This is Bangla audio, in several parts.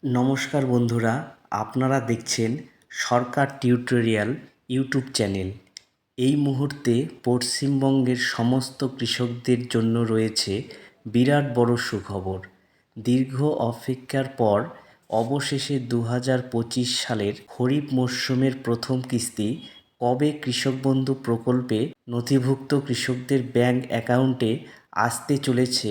নমস্কার বন্ধুরা, আপনারা দেখছেন সরকার টিউটোরিয়াল ইউটিউব চ্যানেল। এই মুহূর্তে পশ্চিমবঙ্গের সমস্ত কৃষকদের জন্য রয়েছে বিরাট বড় সুখবর। দীর্ঘ অপেক্ষার পর অবশেষে 2025 সালের খরিফ মরশুমের প্রথম কিস্তি কবে কৃষক বন্ধু প্রকল্পে নথিভুক্ত কৃষকদের ব্যাংক অ্যাকাউন্টে আসতে চলেছে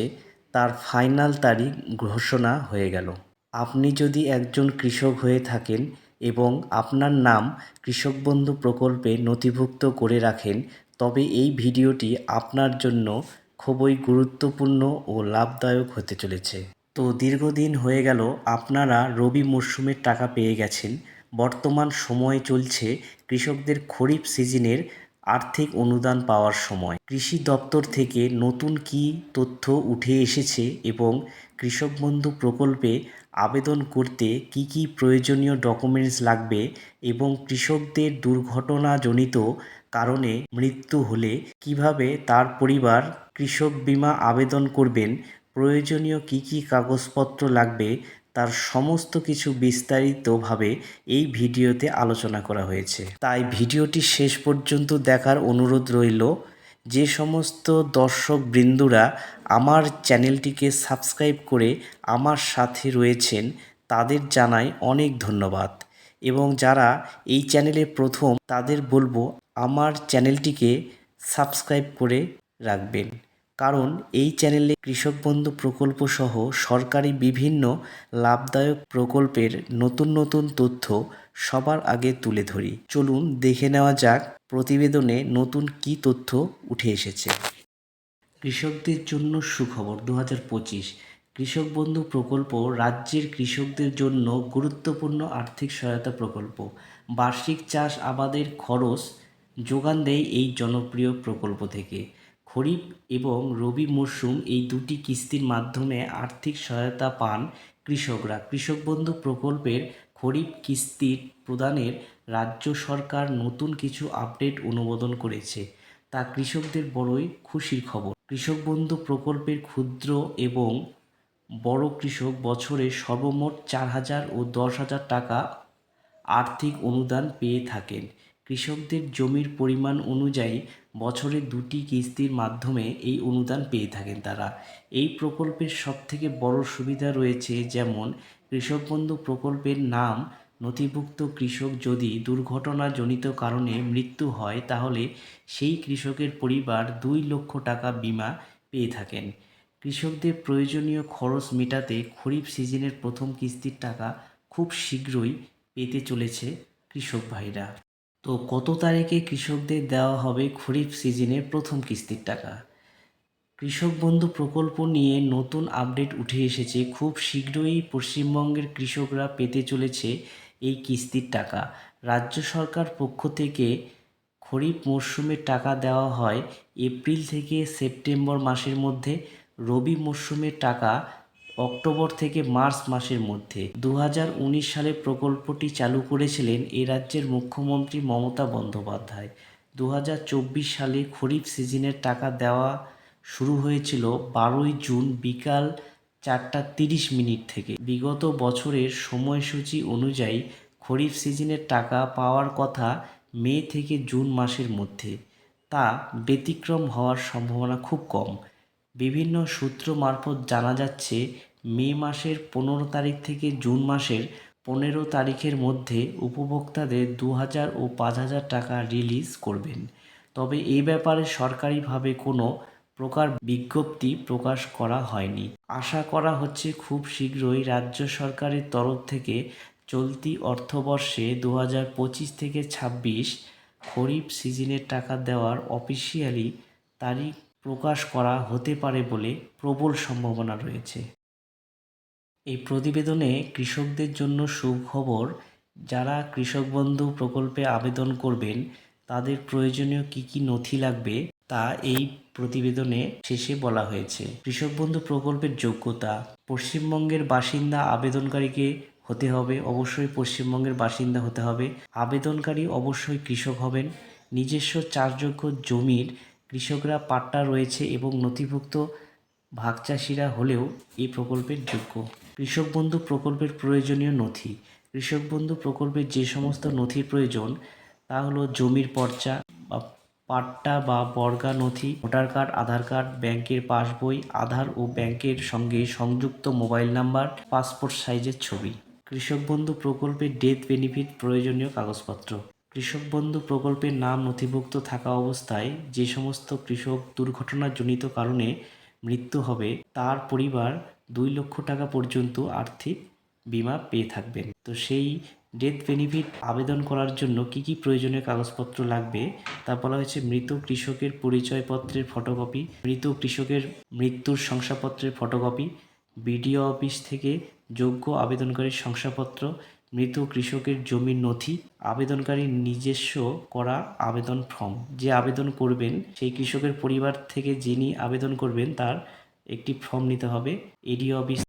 তার ফাইনাল তারিখ ঘোষণা হয়ে গেল। আপনি যদি একজন কৃষক হয়ে থাকেন এবং আপনার নাম কৃষক বন্ধু প্রকল্পে নথিভুক্ত করে রাখেন, তবে এই ভিডিওটি আপনার জন্য খুবই গুরুত্বপূর্ণ ও লাভদায়ক হতে চলেছে। তো দীর্ঘদিন হয়ে গেল আপনারা রবি মরশুমের টাকা পেয়ে গেছেন। বর্তমান সময়ে চলছে কৃষকদের খরিফ সিজনের আর্থিক অনুদান পাওয়ার সময়। কৃষি দপ্তর থেকে নতুন কী তথ্য উঠে এসেছে এবং কৃষক বন্ধু প্রকল্পে আবেদন করতে কি কি প্রয়োজনীয় ডকুমেন্টস লাগবে এবং কৃষকদের দুর্ঘটনাজনিত কারণে মৃত্যু হলে কিভাবে তার পরিবার কৃষক বীমা আবেদন করবেন, প্রয়োজনীয় কি কি কাগজপত্র লাগবে, তার সমস্ত কিছু বিস্তারিতভাবে এই ভিডিওতে আলোচনা করা হয়েছে। তাই ভিডিওটি শেষ পর্যন্ত দেখার অনুরোধ রইল। যে সমস্ত দর্শক বৃন্দুরা আমার চ্যানেলটিকে সাবস্ক্রাইব করে আমার সাথে রয়েছেন তাদের জানাই অনেক ধন্যবাদ, এবং যারা এই চ্যানেলে প্রথম তাদের বলবো আমার চ্যানেলটিকে সাবস্ক্রাইব করে রাখবেন, কারণ এই চ্যানেলে কৃষক বন্ধু প্রকল্প সহ সরকারি বিভিন্ন লাভদায়ক প্রকল্পের নতুন নতুন তথ্য সবার আগে তুলে ধরি। চলুন দেখে নেওয়া যাক প্রতিবেদনে নতুন কী তথ্য উঠে এসেছে। কৃষকদের জন্য সুখবর 2025 কৃষক বন্ধু প্রকল্প রাজ্যের কৃষকদের জন্য গুরুত্বপূর্ণ আর্থিক সহায়তা প্রকল্প। বার্ষিক চাষ আবাদের খরচ যোগান দেয় এই জনপ্রিয় প্রকল্প থেকে। খরিফ এবং রবি মরশুম এই দুটি কিস্তির মাধ্যমে আর্থিক সহায়তা পান কৃষকরা। কৃষক বন্ধু প্রকল্পের খরিফ কিস্তির প্রদানের রাজ্য সরকার নতুন কিছু আপডেট অনুমোদন করেছে, তা কৃষকদের বড়ই খুশির খবর। কৃষক বন্ধু প্রকল্পের ক্ষুদ্র এবং বড় কৃষক বছরে সর্বমোট 4,000 ও 10,000 টাকা আর্থিক অনুদান পেয়ে থাকেন। কৃষকদের জমির পরিমাণ অনুযায়ী বছরে দুটি কিস্তির মাধ্যমে এই অনুদান পেয়ে থাকেন তারা। এই প্রকল্পের সবথেকে বড় সুবিধা রয়েছে, যেমন কৃষক বন্ধু প্রকল্পের নাম নথিভুক্ত কৃষক যদি দুর্ঘটনাজনিত কারণে মৃত্যু হয় তাহলে সেই কৃষকের পরিবার 2 লক্ষ টাকা বিমা পেয়ে থাকেন। কৃষকদের প্রয়োজনীয় খরচ মেটাতে খরিফ সিজনের প্রথম কিস্তির টাকা খুব শীঘ্রই পেতে চলেছে কৃষক ভাইরা। তো কত তারিখে কৃষকদের দেওয়া হবে খরিফ সিজনের প্রথম কিস্তির টাকা? কৃষক বন্ধু প্রকল্প নিয়ে নতুন আপডেট উঠে এসেছে। খুব শীঘ্রই পশ্চিমবঙ্গের কৃষকরা পেতে চলেছে এই কিস্তির টাকা। রাজ্য সরকার পক্ষ থেকে খরিফ মরশুমের টাকা দেওয়া হয় এপ্রিল থেকে সেপ্টেম্বর মাসের মধ্যে, রবি মরশুমের টাকা অক্টোবর থেকে মার্চ মাসের মধ্যে। 2019 সালে প্রকল্পটি চালু করেছিলেন এ রাজ্যের মুখ্যমন্ত্রী মমতা বন্দ্যোপাধ্যায়। 2024 সালে খরিফ সিজনের টাকা দেওয়া শুরু হয়েছিল 12ই জুন বিকাল 4:30 থেকে। বিগত বছরের সময়সূচি অনুযায়ী খরিফ সিজনের টাকা পাওয়ার কথা মে থেকে জুন মাসের মধ্যে, তা ব্যতিক্রম হওয়ার সম্ভাবনা খুব কম। বিভিন্ন সূত্র মারফত জানা যাচ্ছে মে মাসের 15 তারিখ থেকে জুন মাসের 15 তারিখের মধ্যে উপভোক্তাদের 2,000 ও 5,000 টাকা রিলিজ করবেন। তবে এ ব্যাপারে সরকারিভাবে কোনো প্রকার বিজ্ঞপ্তি প্রকাশ করা হয়নি। আশা করা হচ্ছে খুব শীঘ্রই রাজ্য সরকারের তরফ থেকে চলতি অর্থবর্ষে 2025 থেকে 26 খরিফ সিজনের টাকা দেওয়ার অফিসিয়ালি তারিখ প্রকাশ করা হতে পারে বলে প্রবল সম্ভাবনা রয়েছে। এই প্রতিবেদনে কৃষকদের জন্য সুখবর, যারা কৃষক বন্ধু প্রকল্পে আবেদন করবেন তাদের প্রয়োজনীয় কী কী নথি লাগবে তা এই প্রতিবেদনে শেষে বলা হয়েছে। কৃষক বন্ধু প্রকল্পের যোগ্যতা: পশ্চিমবঙ্গের বাসিন্দা আবেদনকারীকে হতে হবে, অবশ্যই পশ্চিমবঙ্গের বাসিন্দা হতে হবে। আবেদনকারী অবশ্যই কৃষক হবেন। নিজস্ব চাষযোগ্য জমির কৃষকরা পাট্টা রয়েছে এবং নথিভুক্ত ভাগচাষিরা হলেও এই প্রকল্পের যোগ্য। কৃষক বন্ধু প্রকল্পের প্রয়োজনীয় নথি। কৃষক বন্ধু প্রকল্পের যে সমস্ত নথির প্রয়োজন তা হলো জমির পর্চা বা পাট্টা বা বর্গা নথি, ভোটার কার্ড, আধার কার্ড, ব্যাংকের পাসবই, আধার ও ব্যাংকের সঙ্গে সংযুক্ত মোবাইল নাম্বার, পাসপোর্ট সাইজের ছবি। কৃষক বন্ধু প্রকল্পের ডেথ বেনিফিট প্রয়োজনীয় কাগজপত্র। কৃষক বন্ধু প্রকল্পের নাম নথিভুক্ত থাকা অবস্থায় যে সমস্ত কৃষক দুর্ঘটনাজনিত কারণে মৃত্যু হবে তার পরিবার 2 লক্ষ টাকা পর্যন্ত আর্থিক বিমা পেয়ে থাকবেন। তো সেই ডেথ বেনিফিট আবেদন করার জন্য কি কি প্রয়োজনীয় কাগজপত্র লাগবে তা বলা হয়েছে। মৃত কৃষকের পরিচয়পত্রের ফটোকপি, মৃত কৃষকের মৃত্যুর শংসাপত্রের ফটোকপি, বিডিও অফিস থেকে যোগ্য আবেদনকারীর শংসাপত্র, মৃত কৃষকের জমির নথি, আবেদনকারীর নিজস্ব করা আবেদন ফর্ম। যে আবেদন করবেন সেই কৃষকের পরিবার থেকে যিনি আবেদন করবেন তার একটি ফর্ম নিতে হবে। ADO office